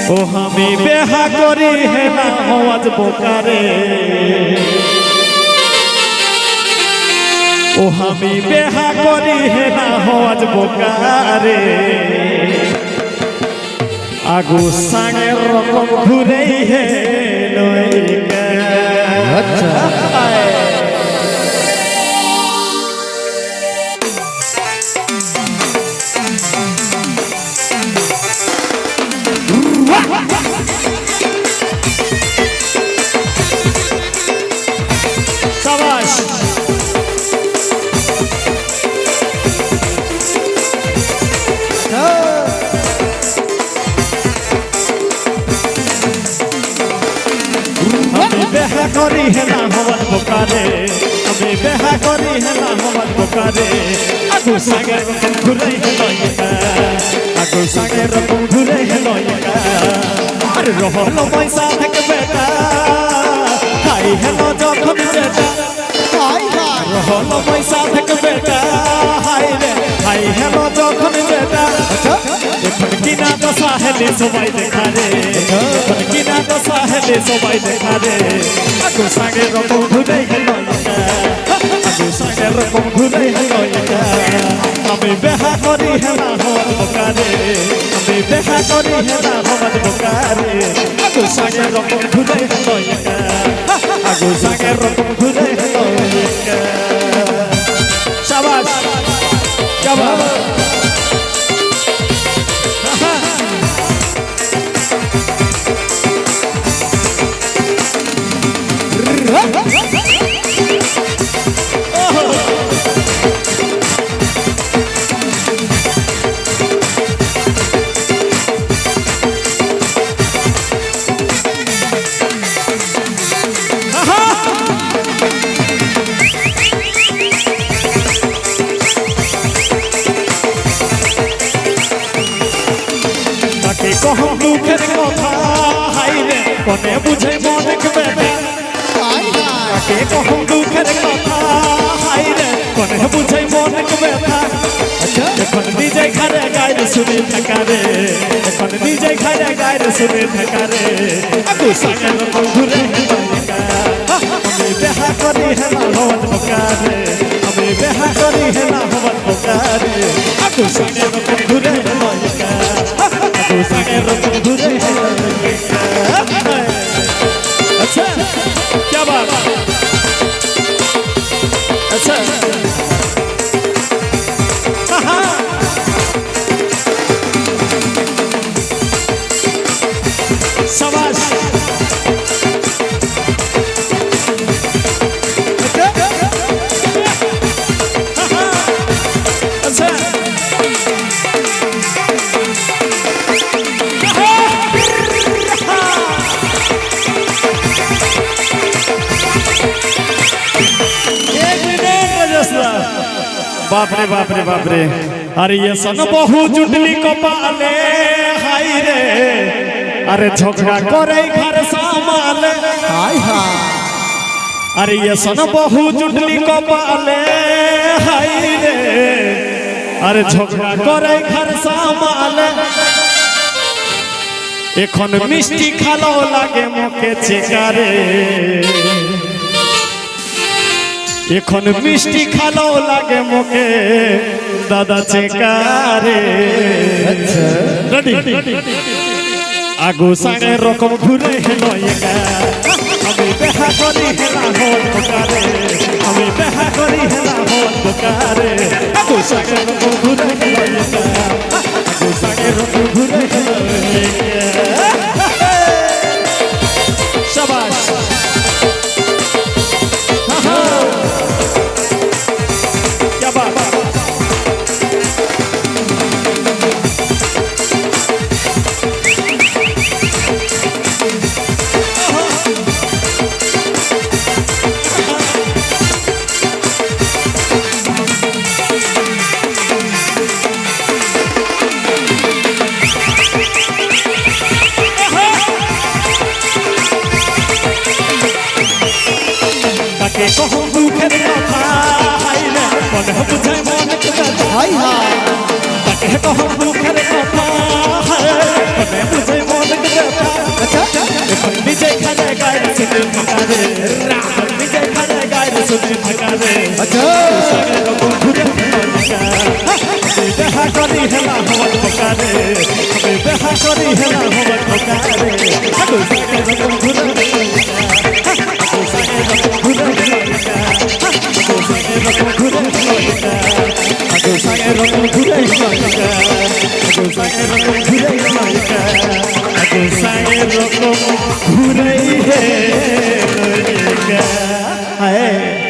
ও আমি বেহা করি হে না হওয়াজ বোকারে ও আমি বেহা করি হে না হওয়াজ বোকারে আগু সাঙের রকম ঘুরে হে লইকা আচ্ছা शाबाश बेहा करी है ना हवन बोकारे अबे बेहा करी है ना हवन बोकारे आगु सागे रकम घुरे है लइका आगु सागे रकम घुरे है लइका अरे रहलो पैसा थक बेटा खाई है लो जखम बेटा हाय हाय रहलो पैसा थक बेटा हाय रे खाई है लो जखम बेटा এখন কিনা তো সাহেলে সবাই দেখা রে এখন কিনা তো সাহেলে সবাই দেখা রে আগু সাগে রকম ঘুরে গেল আগু সাগে রকম ঘুরে গেল আমি বেহা করি হেলা হওয়ার বোকারে আমি বেহা করি হেলা হওয়ার বোকারে আগু সাগে রকম ঘুরে গেল আগু সাগে রকম ঘুরে গেল শাবাশ শাবাশ कहूँ दुखेर कथा हाय रे कोने बुझे मन बेटा के कहूँ दुखेर कथा हाय रे कोने बुझे मन बेटा এখন নিজে ঘরে গাইরে শুনে থাকা রে এখন নিজে ঘরে গাইরে শুনে থাকা রে আগু সাগে রকম ঘুরে লইকা আমি বেহা করি হেলা হওয়ার বোকারে আমি বেহা করি হেলা হওয়ার বোকারে আগু সাগে রকম ঘুরে লইকা আগু সাগে রকম ঘুরে লইকা अच्छा क्या बात अच्छा शाबाश अच्छा बाप रे बाप रे बाप रे अरे ये सन बहु जुटली कपाले हाय रे अरे झगड़ा करे घर सामाले हाय हाय अरे ये सन बहु जुटली कपाले हाय रे अरे झगड़ा करे घर सामाले এখন মিষ্টি খালো লাগে মুখে চেকারে এখন মিষ্টি খালো লাগে মুখে দাদা চেকারে আচ্ছা রেডি আগু সাগে রকম ঘুরে লইকা আমি বেহা করি হেলা হল বোকারে আমি বেহা করি হেলা হল বোকারে আগু সাগে রকম ঘুরে লইকা আগু সাগে রকম ঘুরে লইকা শাবাশ कहूँ दुखेर कथा हाय रे कोने बुझे मन हाय हाय कहूँ दुखेर कथा हाय कोने बुझे मन আচ্ছা সাগের রকম ঘুরে ললিকা আমি বেহা করি হেলা হওয়ার বোকারে আমি বেহা করি হেলা হওয়ার বোকারে আগো সাগের রকম ঘুরে ললিকা আগো সাগের রকম ঘুরে ললিকা আগো সাগের রকম ঘুরে ললিকা আগো সাগের রকম ঘুরে ললিকা আগো সাগের রকম ঘুরে ললিকা আগো সাগের রকম ঘুরে ললিকা হায়